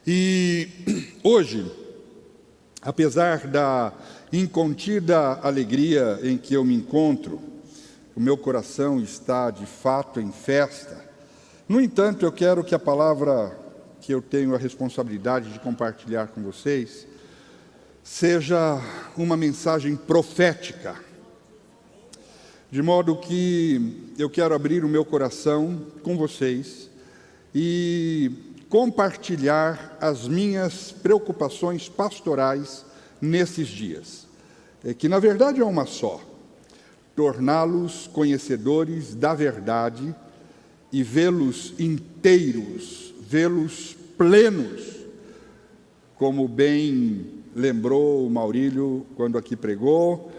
E hoje, apesar da incontida alegria em que eu me encontro, o meu coração está de fato em festa. No entanto, eu quero que a palavra que eu tenho a responsabilidade de compartilhar com vocês seja uma mensagem profética, de modo que eu quero abrir o meu coração com vocês e compartilhar as minhas preocupações pastorais nesses dias, que na verdade é uma só: torná-los conhecedores da verdade e vê-los inteiros, vê-los plenos, como bem lembrou o Maurílio quando aqui pregou,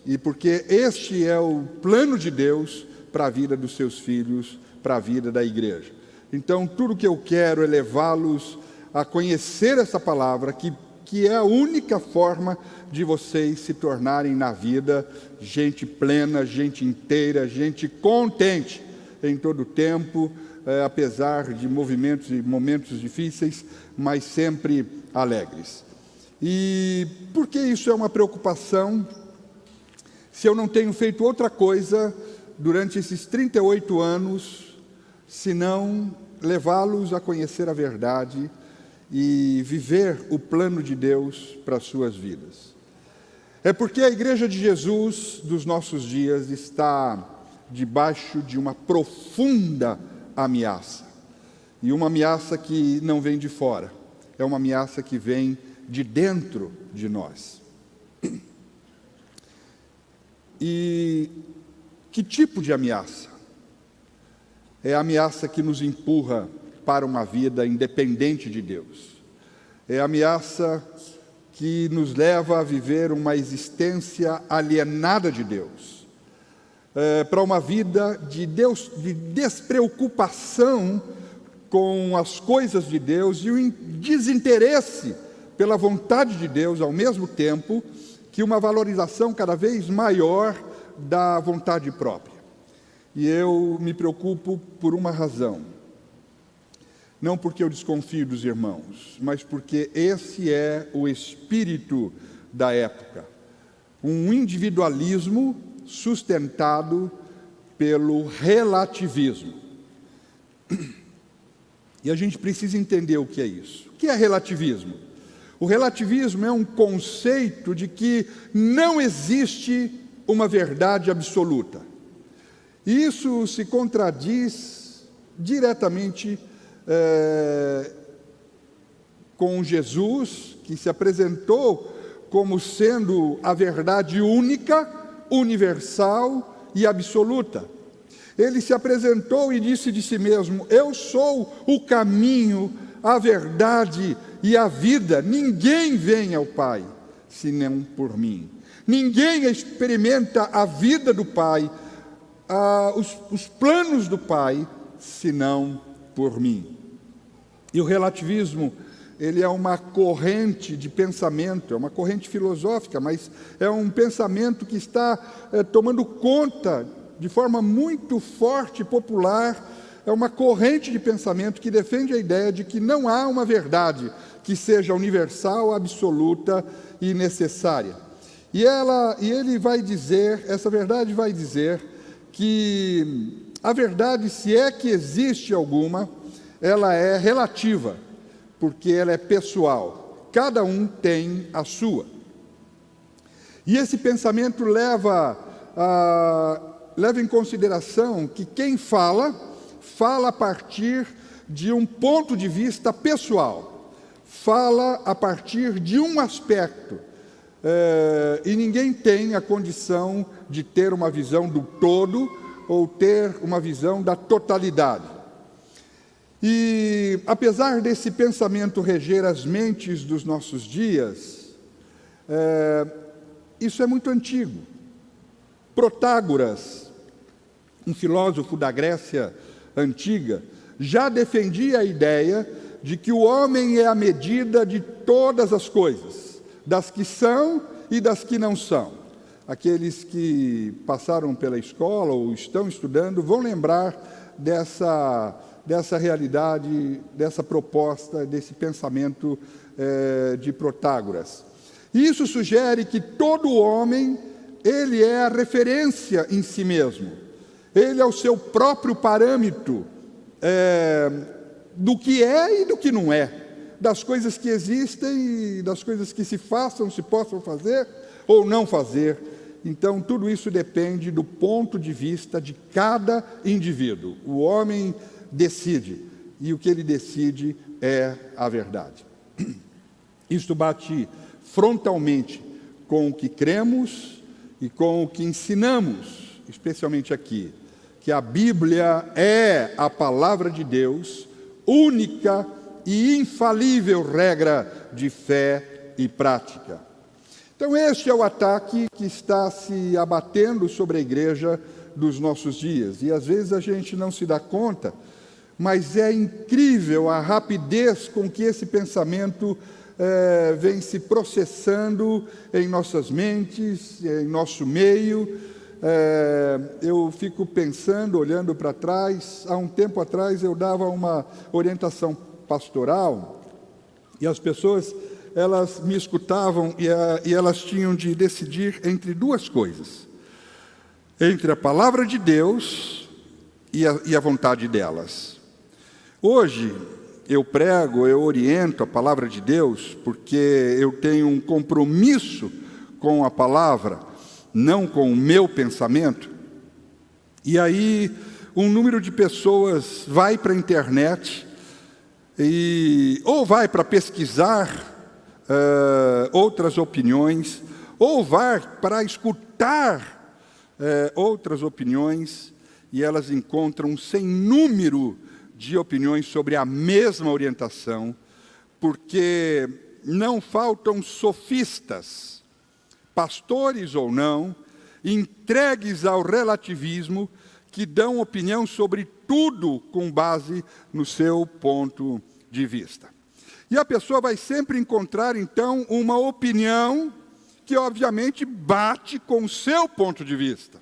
e porque este é o plano de Deus para a vida dos seus filhos, para a vida da igreja. Então, tudo que eu quero é levá-los a conhecer essa palavra, que é a única forma de vocês se tornarem na vida gente plena, gente inteira, gente contente em todo o tempo, apesar de movimentos e momentos difíceis, mas sempre alegres. E por que isso é uma preocupação, se eu não tenho feito outra coisa durante esses 38 anos, senão levá-los a conhecer a verdade e viver o plano de Deus para as suas vidas? É porque a Igreja de Jesus dos nossos dias está debaixo de uma profunda ameaça. E uma ameaça que não vem de fora, é uma ameaça que vem de dentro de nós. E que tipo de ameaça? É a ameaça que nos empurra para uma vida independente de Deus. É a ameaça que nos leva a viver uma existência alienada de Deus. Para uma vida de despreocupação com as coisas de Deus e um desinteresse pela vontade de Deus, ao mesmo tempo que uma valorização cada vez maior da vontade própria. E eu me preocupo por uma razão. Não porque eu desconfio dos irmãos, mas porque esse é o espírito da época. Um individualismo sustentado pelo relativismo. E a gente precisa entender o que é isso. O que é relativismo? O relativismo é um conceito de que não existe uma verdade absoluta. E isso se contradiz diretamente com Jesus, que se apresentou como sendo a verdade única, universal e absoluta. Ele se apresentou e disse de si mesmo: eu sou o caminho, a verdade e a vida. Ninguém vem ao Pai senão por mim. Ninguém experimenta a vida do Pai, os planos do Pai, senão por mim. E o relativismo, ele é uma corrente de pensamento, é uma corrente filosófica, mas é um pensamento que está tomando conta de forma muito forte e popular. É uma corrente de pensamento que defende a ideia de que não há uma verdade que seja universal, absoluta e necessária. E ele vai dizer, essa verdade vai dizer que a verdade, se é que existe alguma, ela é relativa, porque ela é pessoal. Cada um tem a sua. E esse pensamento leva em consideração que quem fala a partir de um ponto de vista pessoal, fala a partir de um aspecto, e ninguém tem a condição de ter uma visão do todo ou ter uma visão da totalidade. E apesar desse pensamento reger as mentes dos nossos dias, isso é muito antigo. Protágoras, um filósofo da Grécia antiga, já defendia a ideia de que o homem é a medida de todas as coisas, das que são e das que não são. Aqueles que passaram pela escola ou estão estudando vão lembrar dessa realidade, dessa proposta, desse pensamento de Protágoras. Isso sugere que todo homem, ele é a referência em si mesmo. Ele é o seu próprio parâmetro do que é e do que não é, das coisas que existem e das coisas que se façam, se possam fazer ou não fazer. Então, tudo isso depende do ponto de vista de cada indivíduo. O homem decide, e o que ele decide é a verdade. Isto bate frontalmente com o que cremos e com o que ensinamos, especialmente aqui, que a Bíblia é a palavra de Deus, única e infalível regra de fé e prática. Então, este é o ataque que está se abatendo sobre a igreja dos nossos dias. E às vezes a gente não se dá conta, mas é incrível a rapidez com que esse pensamento vem se processando em nossas mentes, em nosso meio. Eu fico pensando, olhando para trás. Há um tempo atrás eu dava uma orientação pastoral e as pessoas, elas me escutavam e elas tinham de decidir entre duas coisas: entre a palavra de Deus e a vontade delas. Hoje eu prego, eu oriento a palavra de Deus porque eu tenho um compromisso com a palavra, não com o meu pensamento. E aí um número de pessoas vai para a internet ou vai para pesquisar outras opiniões, ou vai para escutar outras opiniões, e elas encontram sem número de opiniões sobre a mesma orientação, porque não faltam sofistas, pastores ou não, entregues ao relativismo, que dão opinião sobre tudo com base no seu ponto de vista. E a pessoa vai sempre encontrar, então, uma opinião que, obviamente, bate com o seu ponto de vista.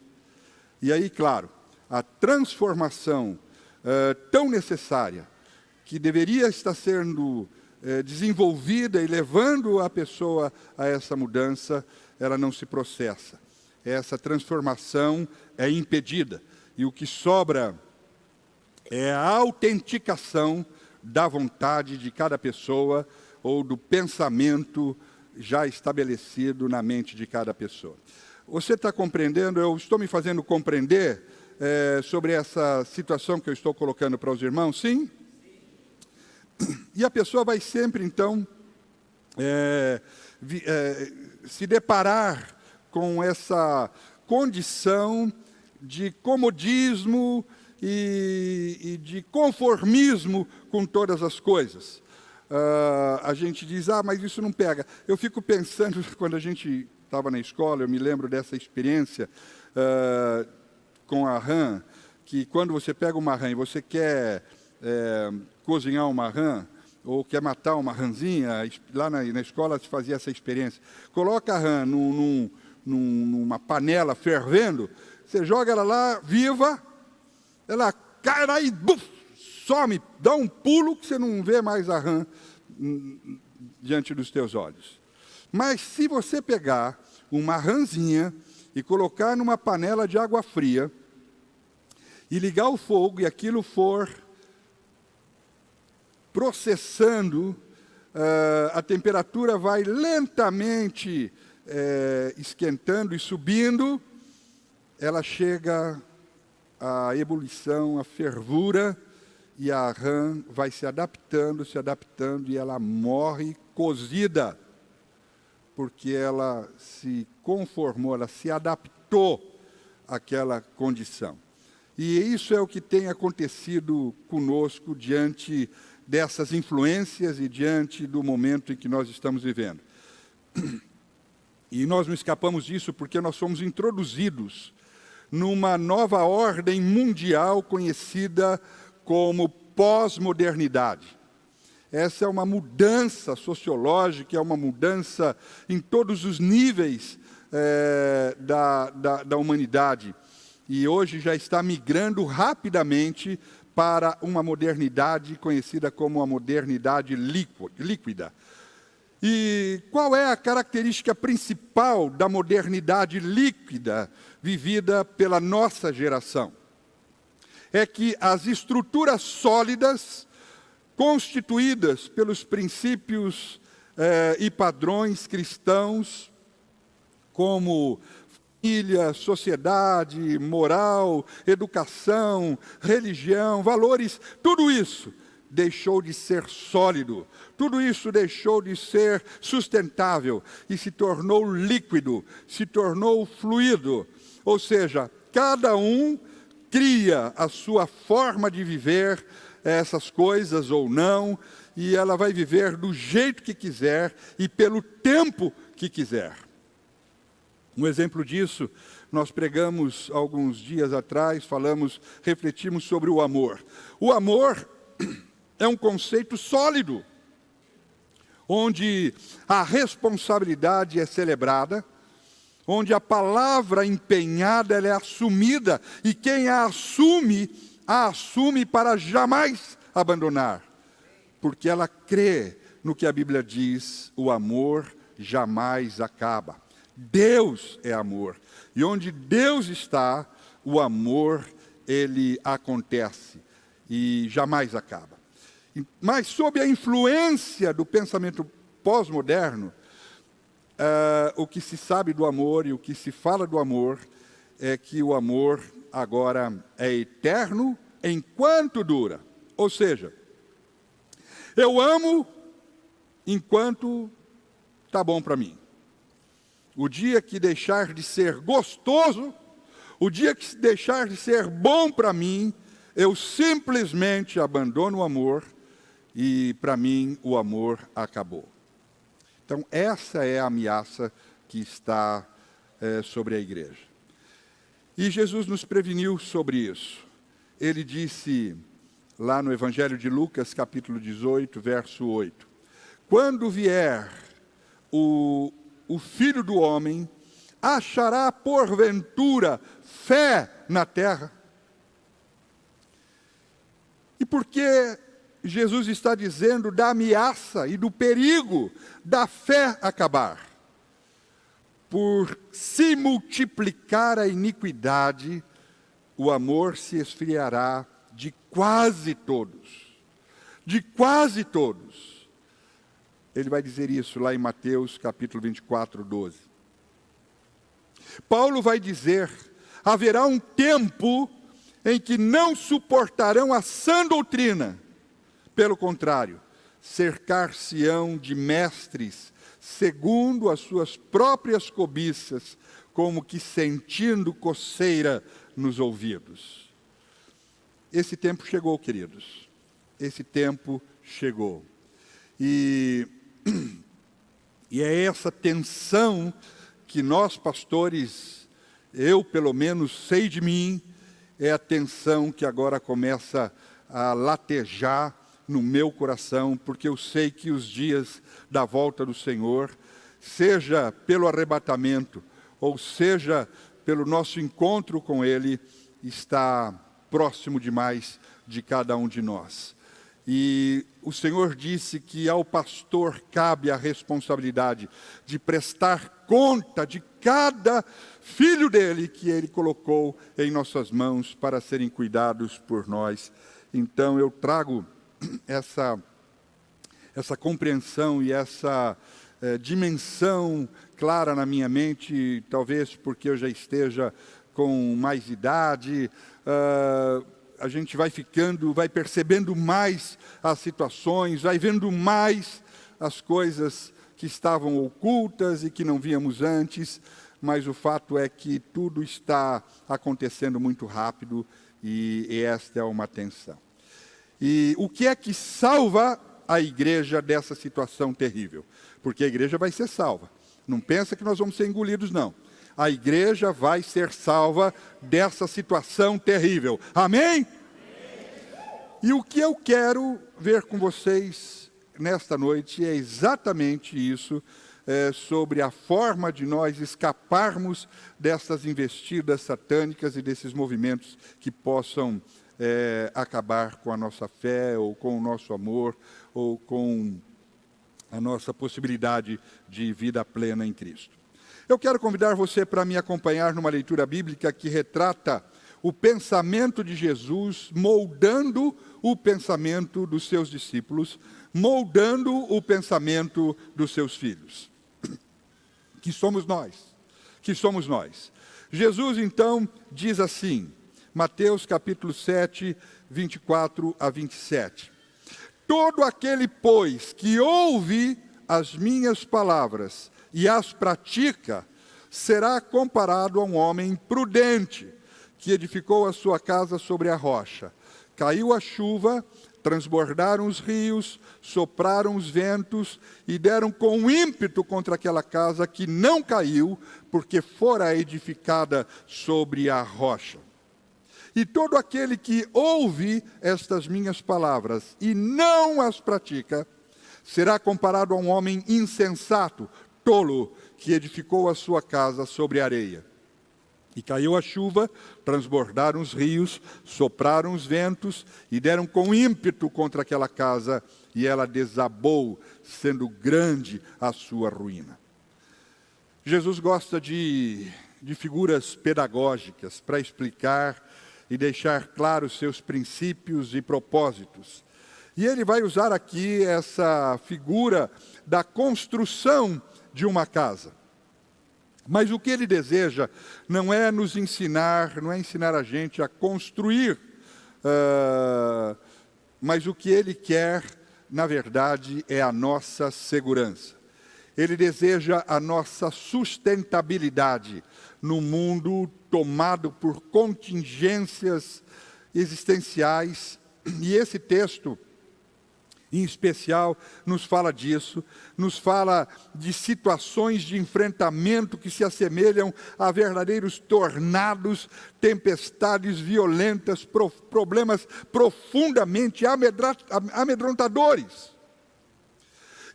E aí, claro, a transformação tão necessária, que deveria estar sendo desenvolvida e levando a pessoa a essa mudança, ela não se processa. Essa transformação é impedida. E o que sobra é a autenticação da vontade de cada pessoa ou do pensamento já estabelecido na mente de cada pessoa. Você está compreendendo? Eu estou me fazendo compreender sobre essa situação que eu estou colocando para os irmãos? Sim? E a pessoa vai sempre, então, se deparar com essa condição de comodismo e de conformismo com todas as coisas. A gente diz, mas isso não pega. Eu fico pensando, quando a gente estava na escola, eu me lembro dessa experiência com a rã, que quando você pega uma rã e você quer cozinhar uma rã, ou quer matar uma rãzinha, lá na escola se fazia essa experiência. Coloca a rã numa panela fervendo, você joga ela lá viva, ela cai lá e some, dá um pulo que você não vê mais a rã diante dos teus olhos. Mas se você pegar uma rãzinha e colocar numa panela de água fria e ligar o fogo e aquilo for processando, a temperatura vai lentamente esquentando e subindo, ela chega à ebulição, à fervura, e a rã vai se adaptando, e ela morre cozida, porque ela se conformou, ela se adaptou àquela condição. E isso é o que tem acontecido conosco diante dessas influências e diante do momento em que nós estamos vivendo. E nós não escapamos disso porque nós somos introduzidos numa nova ordem mundial conhecida como pós-modernidade. Essa é uma mudança sociológica, é uma mudança em todos os níveis da humanidade. E hoje já está migrando rapidamente para uma modernidade conhecida como a modernidade líquida. E qual é a característica principal da modernidade líquida vivida pela nossa geração? É que as estruturas sólidas, constituídas pelos princípios e padrões cristãos, como família, sociedade, moral, educação, religião, valores, tudo isso deixou de ser sólido, tudo isso deixou de ser sustentável e se tornou líquido, se tornou fluido. Ou seja, cada um cria a sua forma de viver essas coisas ou não, e ela vai viver do jeito que quiser e pelo tempo que quiser. Um exemplo disso, nós pregamos alguns dias atrás, refletimos sobre o amor. O amor é um conceito sólido, onde a responsabilidade é celebrada, onde a palavra empenhada ela é assumida, e quem a assume para jamais abandonar, porque ela crê no que a Bíblia diz: o amor jamais acaba. Deus é amor, e onde Deus está, o amor ele acontece e jamais acaba. Mas sob a influência do pensamento pós-moderno, o que se sabe do amor e o que se fala do amor é que o amor agora é eterno enquanto dura. Ou seja, eu amo enquanto está bom para mim. O dia que deixar de ser gostoso, o dia que deixar de ser bom para mim, eu simplesmente abandono o amor e para mim o amor acabou. Então essa é a ameaça que está sobre a igreja. E Jesus nos preveniu sobre isso. Ele disse lá no Evangelho de Lucas, capítulo 18, verso 8: quando vier o Filho do Homem, achará porventura fé na terra? E por que Jesus está dizendo da ameaça e do perigo da fé acabar? Por se multiplicar a iniquidade, o amor se esfriará de quase todos. De quase todos. Ele vai dizer isso lá em Mateus capítulo 24, 12. Paulo vai dizer: haverá um tempo em que não suportarão a sã doutrina. Pelo contrário, cercar-se-ão de mestres, segundo as suas próprias cobiças, como que sentindo coceira nos ouvidos. Esse tempo chegou, queridos. Esse tempo chegou. E é essa tensão que nós, pastores, eu pelo menos sei de mim, é a tensão que agora começa a latejar no meu coração, porque eu sei que os dias da volta do Senhor, seja pelo arrebatamento, ou seja pelo nosso encontro com Ele, está próximo demais de cada um de nós. E o Senhor disse que ao pastor cabe a responsabilidade de prestar conta de cada filho dele que ele colocou em nossas mãos para serem cuidados por nós. Então eu trago essa compreensão e essa dimensão clara na minha mente, talvez porque eu já esteja com mais idade, a gente vai percebendo mais as situações, vai vendo mais as coisas que estavam ocultas e que não víamos antes, mas o fato é que tudo está acontecendo muito rápido e esta é uma tensão. E o que é que salva a igreja dessa situação terrível? Porque a igreja vai ser salva. Não pensa que nós vamos ser engolidos, não. A igreja vai ser salva dessa situação terrível. Amém? E o que eu quero ver com vocês nesta noite é exatamente isso, sobre a forma de nós escaparmos dessas investidas satânicas e desses movimentos que possam acabar com a nossa fé, ou com o nosso amor, ou com a nossa possibilidade de vida plena em Cristo. Eu quero convidar você para me acompanhar numa leitura bíblica que retrata o pensamento de Jesus, moldando o pensamento dos seus discípulos, moldando o pensamento dos seus filhos. Que somos nós. Jesus, então, diz assim, Mateus capítulo 7, 24 a 27. Todo aquele, pois, que ouve as minhas palavras e as pratica, será comparado a um homem prudente, que edificou a sua casa sobre a rocha. Caiu a chuva, transbordaram os rios, sopraram os ventos e deram com ímpeto contra aquela casa que não caiu, porque fora edificada sobre a rocha. E todo aquele que ouve estas minhas palavras e não as pratica, será comparado a um homem insensato, tolo, que edificou a sua casa sobre areia. E caiu a chuva, transbordaram os rios, sopraram os ventos e deram com ímpeto contra aquela casa, e ela desabou, sendo grande a sua ruína. Jesus gosta de figuras pedagógicas para explicar e deixar claros seus princípios e propósitos. E ele vai usar aqui essa figura da construção de uma casa. Mas o que ele deseja não é nos ensinar, não é ensinar a gente a construir, mas o que ele quer, na verdade, é a nossa segurança. Ele deseja a nossa sustentabilidade no mundo tomado por contingências existenciais. E esse texto, em especial, nos fala disso, nos fala de situações de enfrentamento que se assemelham a verdadeiros tornados, tempestades violentas, problemas profundamente amedrontadores.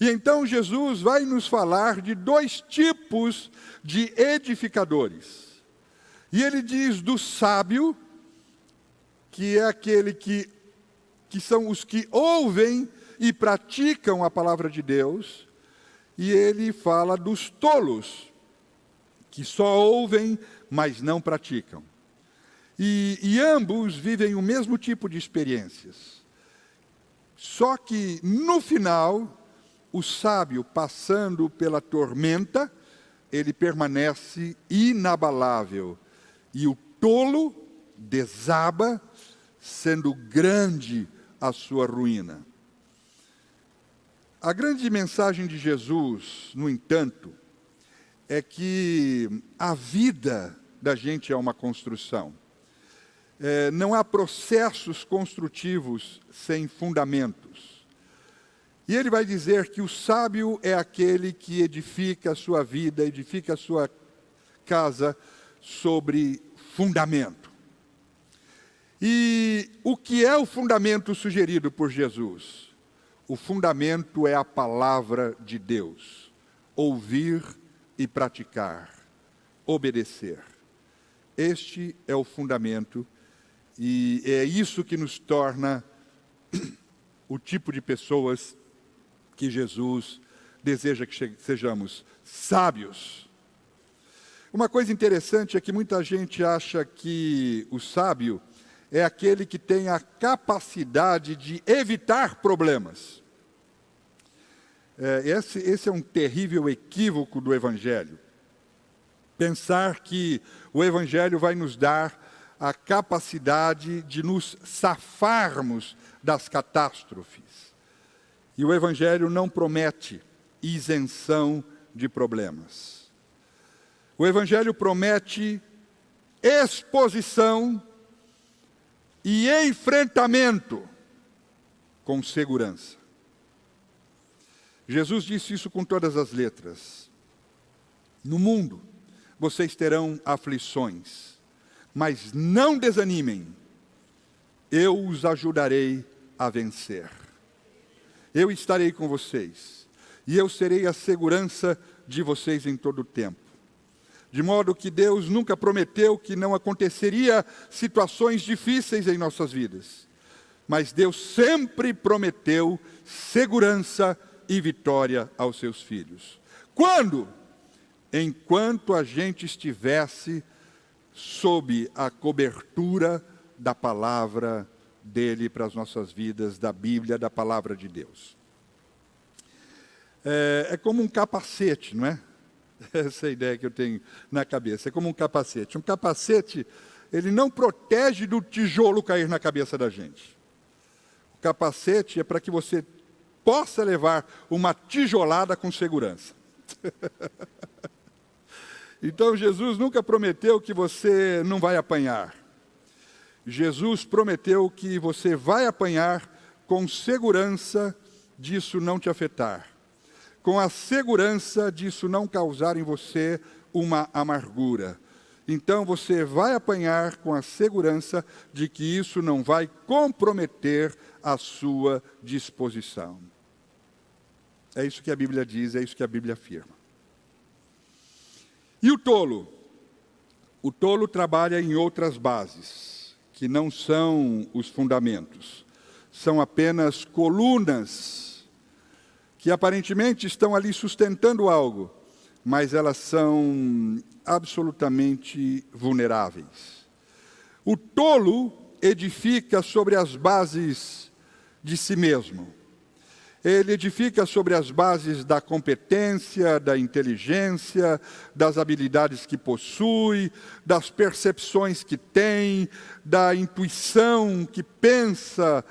E então Jesus vai nos falar de dois tipos de edificadores. E ele diz do sábio, que é aquele que são os que ouvem e praticam a palavra de Deus, e ele fala dos tolos, que só ouvem, mas não praticam. E ambos vivem o mesmo tipo de experiências. Só que, no final, o sábio, passando pela tormenta, ele permanece inabalável, e o tolo desaba, sendo grande a sua ruína. A grande mensagem de Jesus, no entanto, é que a vida da gente é uma construção. Não há processos construtivos sem fundamentos. E ele vai dizer que o sábio é aquele que edifica a sua vida, edifica a sua casa sobre fundamento. E o que é o fundamento sugerido por Jesus? O fundamento é a palavra de Deus. Ouvir e praticar. Obedecer. Este é o fundamento e é isso que nos torna o tipo de pessoas que Jesus deseja que sejamos sábios. Uma coisa interessante é que muita gente acha que o sábio é aquele que tem a capacidade de evitar problemas. Esse é um terrível equívoco do Evangelho. Pensar que o Evangelho vai nos dar a capacidade de nos safarmos das catástrofes. E o Evangelho não promete isenção de problemas. O Evangelho promete exposição e enfrentamento com segurança. Jesus disse isso com todas as letras. No mundo, vocês terão aflições, mas não desanimem. Eu os ajudarei a vencer. Eu estarei com vocês, e eu serei a segurança de vocês em todo o tempo. De modo que Deus nunca prometeu que não aconteceria situações difíceis em nossas vidas. Mas Deus sempre prometeu segurança e vitória aos seus filhos. Quando? Enquanto a gente estivesse sob a cobertura da palavra dele para as nossas vidas, da Bíblia, da palavra de Deus. É como um capacete, não é? Essa é a ideia que eu tenho na cabeça. É como um capacete. Um capacete, ele não protege do tijolo cair na cabeça da gente. O capacete é para que você possa levar uma tijolada com segurança. Então, Jesus nunca prometeu que você não vai apanhar. Jesus prometeu que você vai apanhar com segurança disso não te afetar. Com a segurança disso não causar em você uma amargura. Então você vai apanhar com a segurança de que isso não vai comprometer a sua disposição. É isso que a Bíblia diz, é isso que a Bíblia afirma. E o tolo? O tolo trabalha em outras bases, que não são os fundamentos. São apenas colunas que aparentemente estão ali sustentando algo, mas elas são absolutamente vulneráveis. O tolo edifica sobre as bases de si mesmo. Ele edifica sobre as bases da competência, da inteligência, das habilidades que possui, das percepções que tem, da intuição que pensa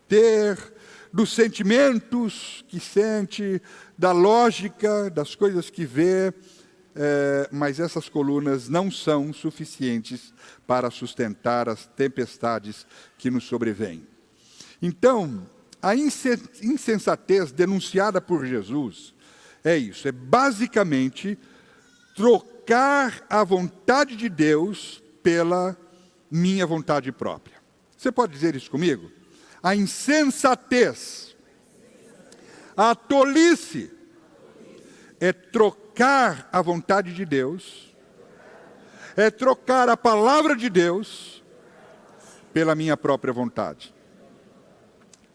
ter, dos sentimentos que sente, da lógica, das coisas que vê, mas essas colunas não são suficientes para sustentar as tempestades que nos sobrevêm. Então, a insensatez denunciada por Jesus é isso, é basicamente trocar a vontade de Deus pela minha vontade própria. Você pode dizer isso comigo? A insensatez, a tolice, é trocar a vontade de Deus, é trocar a palavra de Deus pela minha própria vontade.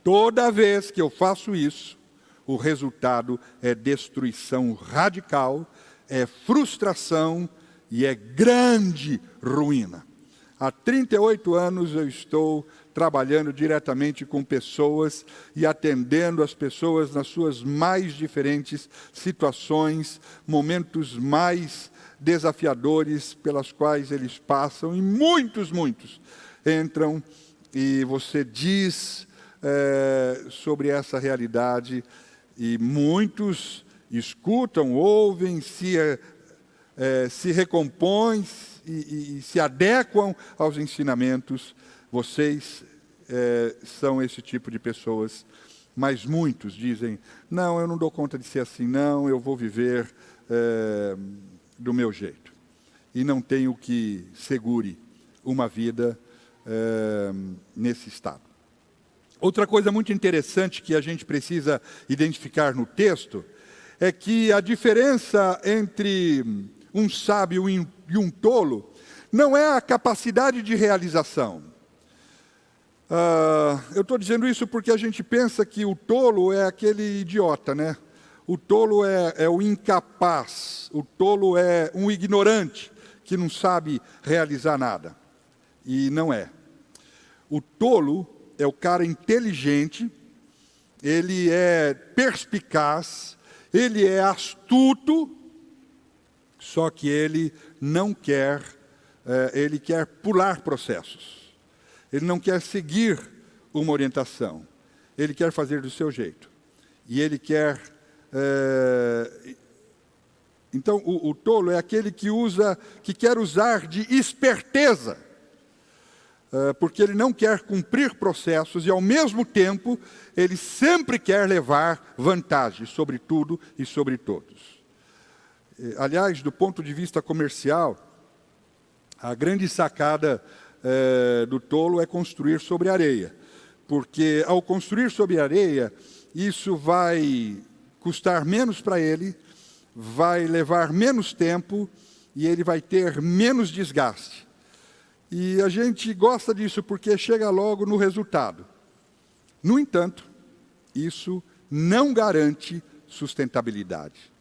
Toda vez que eu faço isso, o resultado é destruição radical, é frustração e é grande ruína. Há 38 anos eu estou trabalhando diretamente com pessoas e atendendo as pessoas nas suas mais diferentes situações, momentos mais desafiadores pelas quais eles passam, e muitos entram e você diz sobre essa realidade, e muitos escutam, ouvem, se recompõem e se adequam aos ensinamentos. Vocês são esse tipo de pessoas, mas muitos dizem, não, eu não dou conta de ser assim, não, eu vou viver do meu jeito. E não tenho que segure uma vida nesse estado. Outra coisa muito interessante que a gente precisa identificar no texto é que a diferença entre um sábio e um tolo não é a capacidade de realização. Eu estou dizendo isso porque a gente pensa que o tolo é aquele idiota, né? O tolo é o incapaz, o tolo é um ignorante que não sabe realizar nada. E não é. O tolo é o cara inteligente, ele é perspicaz, ele é astuto, só que ele não quer, ele quer pular processos. Ele não quer seguir uma orientação. Ele quer fazer do seu jeito. E ele quer... Então, o tolo é aquele que quer usar de esperteza, porque ele não quer cumprir processos e, ao mesmo tempo, ele sempre quer levar vantagem sobre tudo e sobre todos. Aliás, do ponto de vista comercial, a grande sacada do tolo é construir sobre areia, porque ao construir sobre areia, isso vai custar menos para ele, vai levar menos tempo e ele vai ter menos desgaste. E a gente gosta disso porque chega logo no resultado. No entanto, isso não garante sustentabilidade.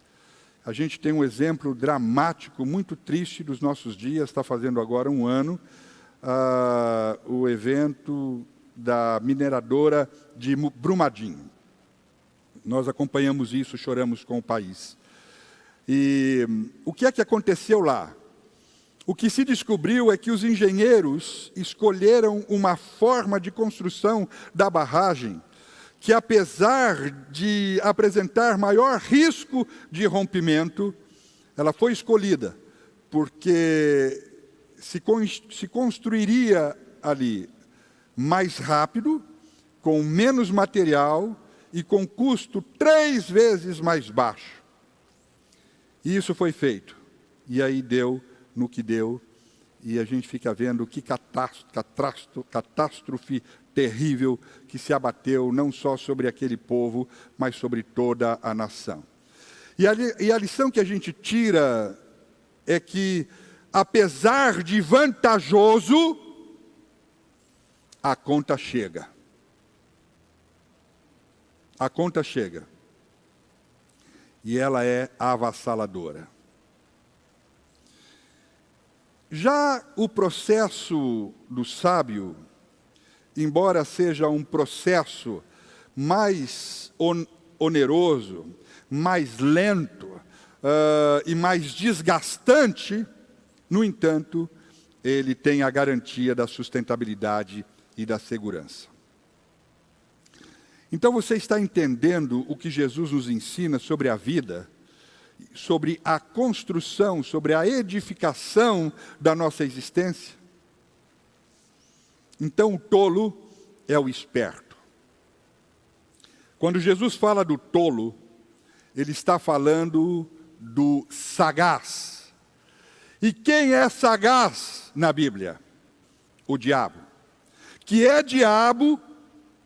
A gente tem um exemplo dramático, muito triste dos nossos dias, está fazendo agora um ano, o evento da mineradora de Brumadinho. Nós acompanhamos isso, choramos com o país. E o que é que aconteceu lá? O que se descobriu é que os engenheiros escolheram uma forma de construção da barragem que, apesar de apresentar maior risco de rompimento, ela foi escolhida porque se construiria ali mais rápido, com menos material e com custo 3 vezes mais baixo. E isso foi feito. E aí deu no que deu, e a gente fica vendo que catástrofe terrível que se abateu não só sobre aquele povo, mas sobre toda a nação. E a lição que a gente tira é que, apesar de vantajoso, a conta chega. A conta chega. E ela é avassaladora. Já o processo do sábio, embora seja um processo mais oneroso, mais lento e mais desgastante, no entanto, ele tem a garantia da sustentabilidade e da segurança. Então você está entendendo o que Jesus nos ensina sobre a vida, sobre a construção, sobre a edificação da nossa existência? Então o tolo é o esperto. Quando Jesus fala do tolo, ele está falando do sagaz. E quem é sagaz na Bíblia? O diabo. Que é diabo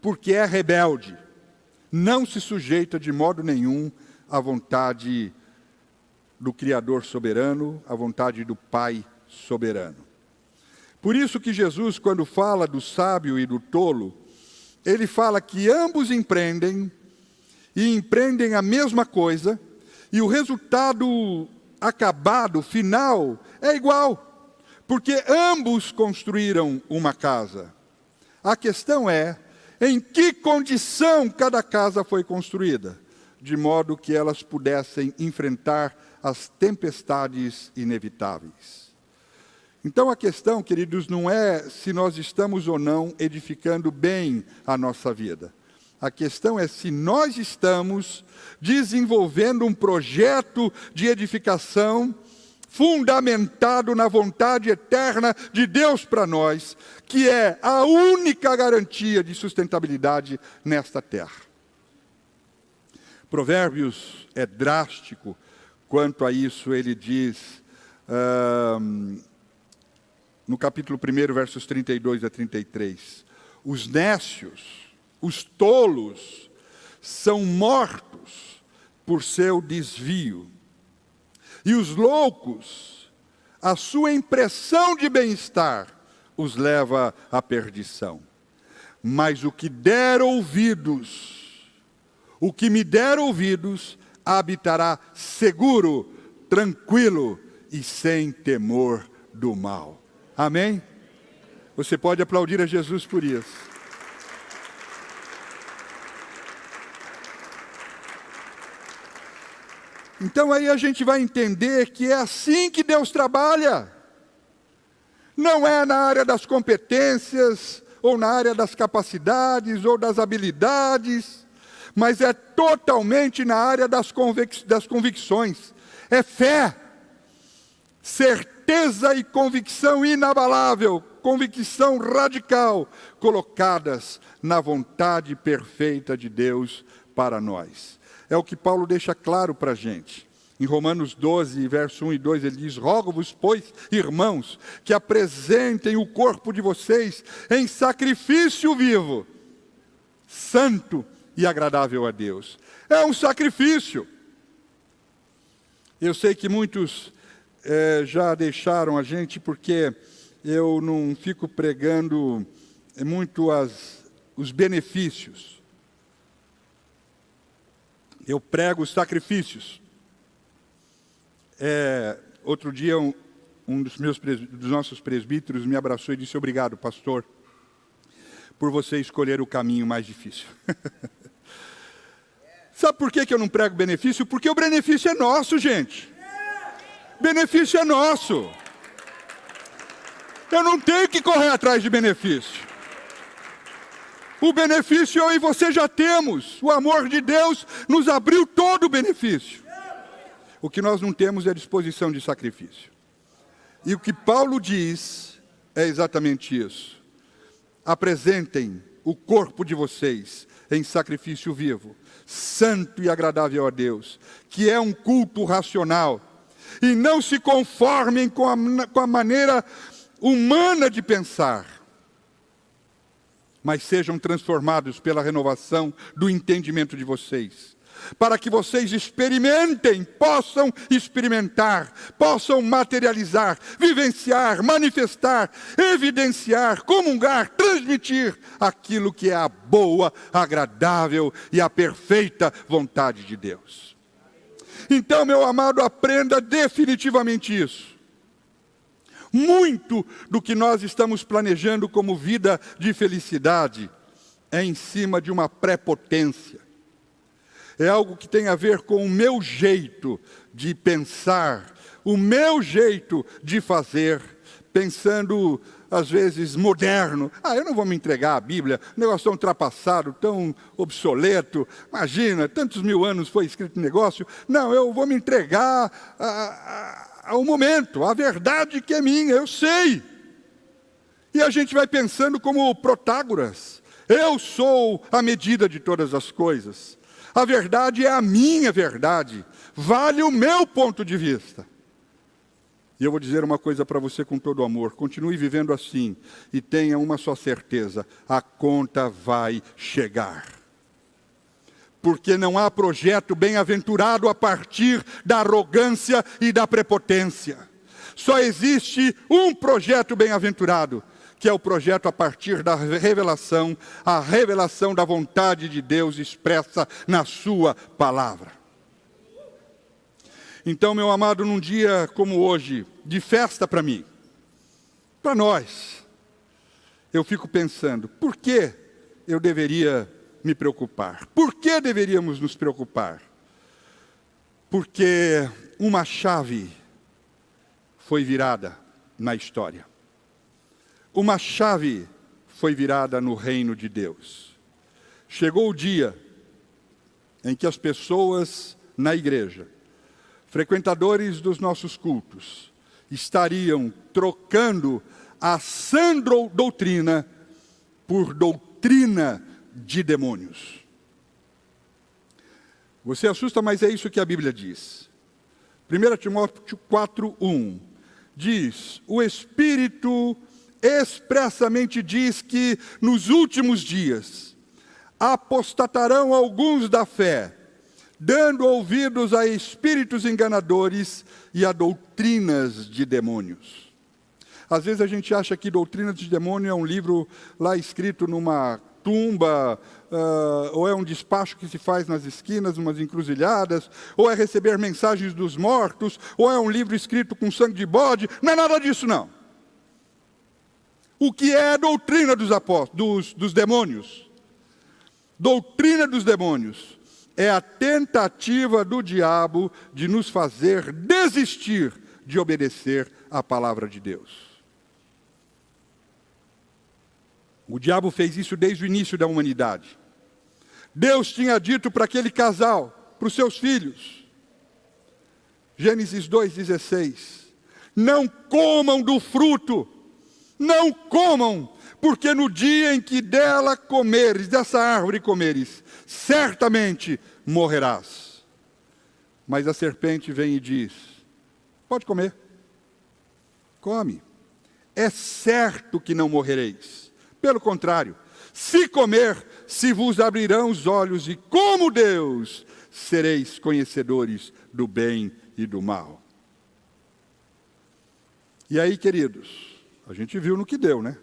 porque é rebelde. Não se sujeita de modo nenhum à vontade do Criador soberano, à vontade do Pai soberano. Por isso que Jesus, quando fala do sábio e do tolo, ele fala que ambos empreendem, e empreendem a mesma coisa, e o resultado acabado, final, é igual, porque ambos construíram uma casa. A questão é, em que condição cada casa foi construída, de modo que elas pudessem enfrentar as tempestades inevitáveis. Então a questão, queridos, não é se nós estamos ou não edificando bem a nossa vida. A questão é se nós estamos desenvolvendo um projeto de edificação fundamentado na vontade eterna de Deus para nós, que é a única garantia de sustentabilidade nesta terra. Provérbios é drástico quanto a isso. Ele diz, no capítulo 1, versos 32 a 33, os nécios, os tolos, são mortos por seu desvio. E os loucos, a sua impressão de bem-estar, os leva à perdição. Mas o que me der ouvidos, habitará seguro, tranquilo e sem temor do mal. Amém? Você pode aplaudir a Jesus por isso. Então aí a gente vai entender que é assim que Deus trabalha. Não é na área das competências, ou na área das capacidades, ou das habilidades, mas é totalmente na área das convicções. É fé, certeza e convicção inabalável, convicção radical, colocadas na vontade perfeita de Deus para nós. É o que Paulo deixa claro para a gente. Em Romanos 12, verso 1 e 2, ele diz: rogo-vos, pois, irmãos, que apresentem o corpo de vocês em sacrifício vivo, santo e agradável a Deus. É um sacrifício. Eu sei que muitos já deixaram a gente porque eu não fico pregando muito os benefícios. Eu prego os sacrifícios. Outro dia um dos nossos presbíteros me abraçou e disse: obrigado, pastor, por você escolher o caminho mais difícil. Sabe por que eu não prego benefício? Porque o benefício é nosso, gente. Benefício é nosso. Eu não tenho que correr atrás de benefício. O benefício eu e você já temos. O amor de Deus nos abriu todo o benefício. O que nós não temos é disposição de sacrifício. E o que Paulo diz é exatamente isso. Apresentem o corpo de vocês em sacrifício vivo, santo e agradável a Deus, que é um culto racional. E não se conformem com a maneira humana de pensar, mas sejam transformados pela renovação do entendimento de vocês, para que vocês experimentem, possam experimentar, possam materializar, vivenciar, manifestar, evidenciar, comungar, transmitir aquilo que é a boa, agradável e a perfeita vontade de Deus. Então, meu amado, aprenda definitivamente isso. Muito do que nós estamos planejando como vida de felicidade é em cima de uma prepotência. É algo que tem a ver com o meu jeito de pensar, o meu jeito de fazer, pensando, às vezes, moderno. Eu não vou me entregar à Bíblia, o negócio tão ultrapassado, tão obsoleto. Imagina, tantos mil anos foi escrito o negócio. Não, eu vou me entregar ao momento, à verdade que é minha, eu sei. E a gente vai pensando como Protágoras. Eu sou a medida de todas as coisas. A verdade é a minha verdade. Vale o meu ponto de vista. E eu vou dizer uma coisa para você com todo amor. Continue vivendo assim e tenha uma só certeza. A conta vai chegar. Porque não há projeto bem-aventurado a partir da arrogância e da prepotência. Só existe um projeto bem-aventurado, que é o projeto a partir da revelação, a revelação da vontade de Deus expressa na sua palavra. Então, meu amado, num dia como hoje, de festa para mim, para nós, eu fico pensando, por que eu deveria me preocupar? Por que deveríamos nos preocupar? Porque uma chave foi virada na história. Uma chave foi virada no reino de Deus. Chegou o dia em que as pessoas na igreja, frequentadores dos nossos cultos, estariam trocando a sã doutrina por doutrina de demônios. Você assusta, mas é isso que a Bíblia diz. 1 Timóteo 4:1 diz: o Espírito expressamente diz que nos últimos dias apostatarão alguns da fé, dando ouvidos a espíritos enganadores e a doutrinas de demônios. Às vezes a gente acha que Doutrinas de Demônio é um livro lá escrito numa tumba, ou é um despacho que se faz nas esquinas, umas encruzilhadas, ou é receber mensagens dos mortos, ou é um livro escrito com sangue de bode. Não é nada disso, não. O que é a doutrina dos demônios? Doutrina dos demônios é a tentativa do diabo de nos fazer desistir de obedecer à palavra de Deus. O diabo fez isso desde o início da humanidade. Deus tinha dito para aquele casal, para os seus filhos, Gênesis 2,16, não comam do fruto, não comam, porque no dia em que dela comeres, dessa árvore comeres, certamente morrerás. Mas a serpente vem e diz, pode comer, come, é certo que não morrereis. Pelo contrário, se comer, se vos abrirão os olhos, e como Deus, sereis conhecedores do bem e do mal. E aí, queridos, a gente viu no que deu, né?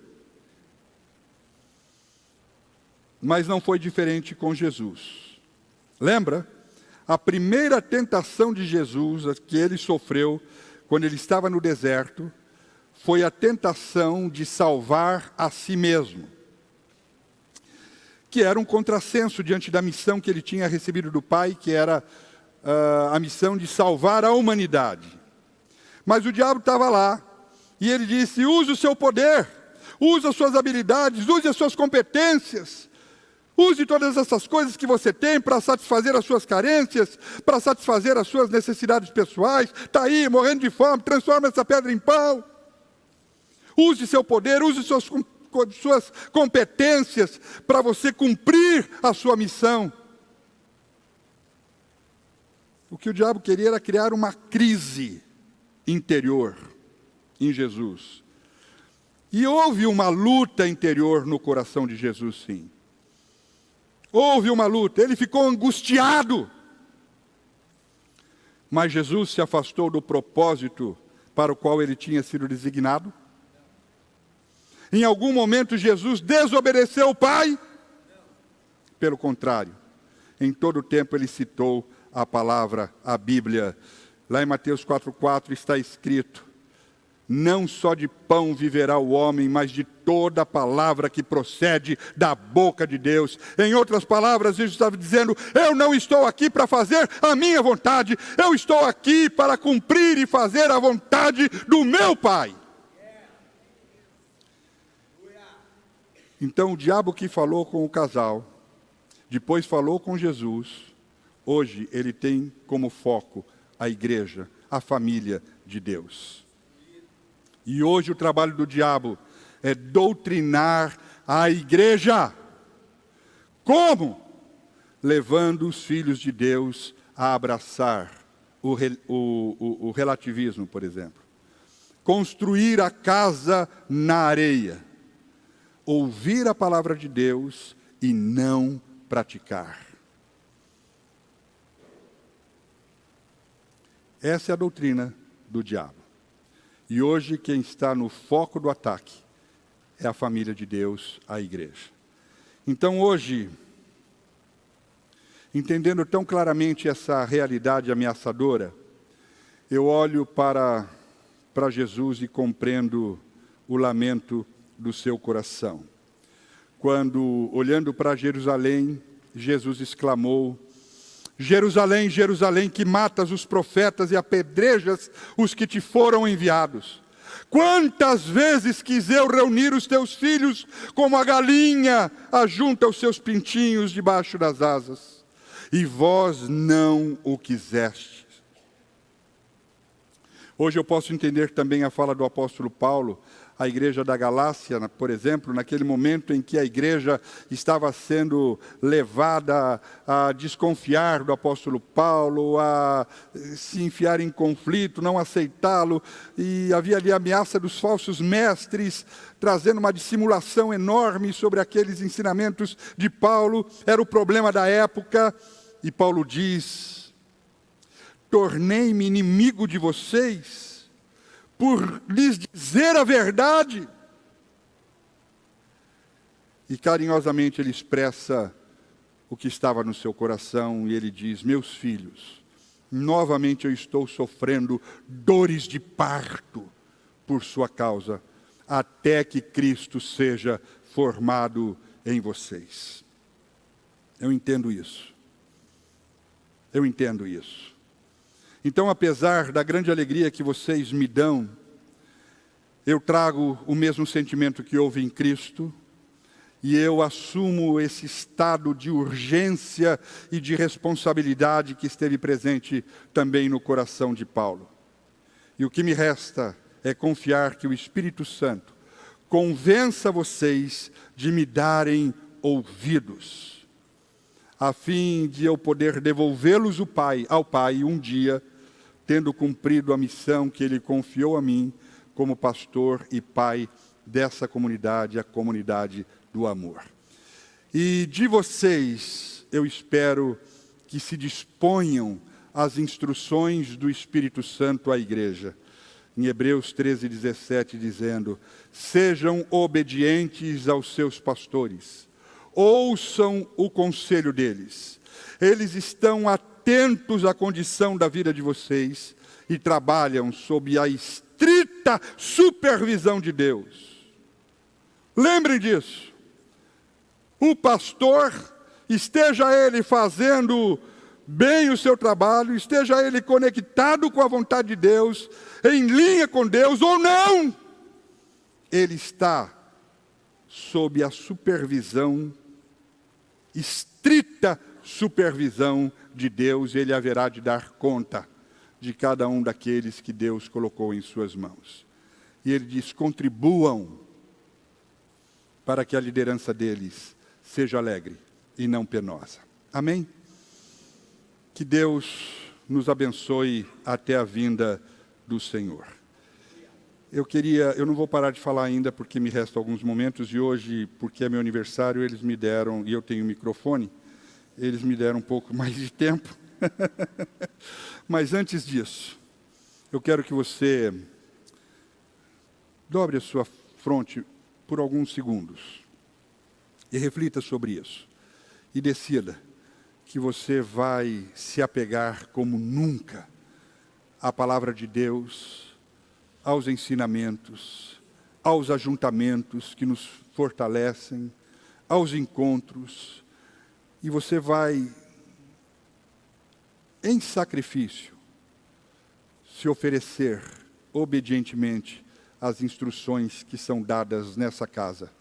Mas não foi diferente com Jesus. Lembra? A primeira tentação de Jesus, a que ele sofreu quando ele estava no deserto, foi a tentação de salvar a si mesmo, que era um contrassenso diante da missão que ele tinha recebido do Pai, que era a missão de salvar a humanidade. Mas o diabo estava lá, e ele disse: use o seu poder, use as suas habilidades, use as suas competências, use todas essas coisas que você tem para satisfazer as suas carências, para satisfazer as suas necessidades pessoais. Está aí, morrendo de fome, transforma essa pedra em pão. Use seu poder, use suas competências para você cumprir a sua missão. O que o diabo queria era criar uma crise interior em Jesus. E houve uma luta interior no coração de Jesus, sim. Houve uma luta, ele ficou angustiado. Mas Jesus se afastou do propósito para o qual ele tinha sido designado? Em algum momento Jesus desobedeceu o Pai? Pelo contrário, em todo o tempo ele citou a palavra, a Bíblia. Lá em Mateus 4,4 está escrito: não só de pão viverá o homem, mas de toda a palavra que procede da boca de Deus. Em outras palavras, Jesus estava dizendo: eu não estou aqui para fazer a minha vontade, eu estou aqui para cumprir e fazer a vontade do meu Pai. Então o diabo que falou com o casal, depois falou com Jesus, hoje ele tem como foco a igreja, a família de Deus. E hoje o trabalho do diabo é doutrinar a igreja. Como? Levando os filhos de Deus a abraçar o relativismo, por exemplo. Construir a casa na areia. Ouvir a palavra de Deus e não praticar. Essa é a doutrina do diabo. E hoje quem está no foco do ataque é a família de Deus, a igreja. Então hoje, entendendo tão claramente essa realidade ameaçadora, eu olho para Jesus e compreendo o lamento do seu coração. Quando, olhando para Jerusalém, Jesus exclamou: Jerusalém, Jerusalém, que matas os profetas e apedrejas os que te foram enviados. Quantas vezes quis eu reunir os teus filhos, como a galinha ajunta os seus pintinhos debaixo das asas, e vós não o quisestes. Hoje eu posso entender também a fala do apóstolo Paulo, a igreja da Galácia, por exemplo, naquele momento em que a igreja estava sendo levada a desconfiar do apóstolo Paulo, a se enfiar em conflito, não aceitá-lo, e havia ali a ameaça dos falsos mestres, trazendo uma dissimulação enorme sobre aqueles ensinamentos de Paulo. Era o problema da época, e Paulo diz: tornei-me inimigo de vocês, por lhes dizer a verdade. E carinhosamente ele expressa o que estava no seu coração, e ele diz: meus filhos, novamente eu estou sofrendo dores de parto por sua causa, até que Cristo seja formado em vocês. Eu entendo isso. Eu entendo isso. Então, apesar da grande alegria que vocês me dão, eu trago o mesmo sentimento que houve em Cristo, e eu assumo esse estado de urgência e de responsabilidade que esteve presente também no coração de Paulo. E o que me resta é confiar que o Espírito Santo convença vocês de me darem ouvidos, a fim de eu poder devolvê-los ao Pai um dia, tendo cumprido a missão que Ele confiou a mim como pastor e pai dessa comunidade, a comunidade do amor. E de vocês, eu espero que se disponham as instruções do Espírito Santo à igreja. Em Hebreus 13:17, dizendo: sejam obedientes aos seus pastores, ouçam o conselho deles. Eles estão atentos à condição da vida de vocês e trabalham sob a estrita supervisão de Deus. Lembrem disso. O pastor, esteja ele fazendo bem o seu trabalho, esteja ele conectado com a vontade de Deus, em linha com Deus ou não, ele está sob a supervisão, estrita supervisão de Deus. Ele haverá de dar conta de cada um daqueles que Deus colocou em suas mãos. E ele diz: contribuam para que a liderança deles seja alegre e não penosa. Amém? Que Deus nos abençoe até a vinda do Senhor. Eu não vou parar de falar ainda, porque me restam alguns momentos, e hoje, porque é meu aniversário, eles me deram, e eu tenho microfone, eles me deram um pouco mais de tempo. Mas antes disso, eu quero que você dobre a sua fronte por alguns segundos e reflita sobre isso. E decida que você vai se apegar como nunca à palavra de Deus, aos ensinamentos, aos ajuntamentos que nos fortalecem, aos encontros, e você vai, em sacrifício, se oferecer obedientemente às instruções que são dadas nessa casa,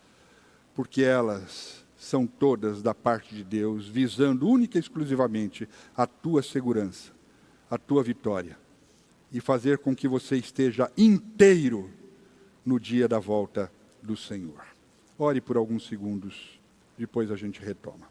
porque elas são todas da parte de Deus, visando única e exclusivamente a tua segurança, a tua vitória, e fazer com que você esteja inteiro no dia da volta do Senhor. Ore por alguns segundos, depois a gente retoma.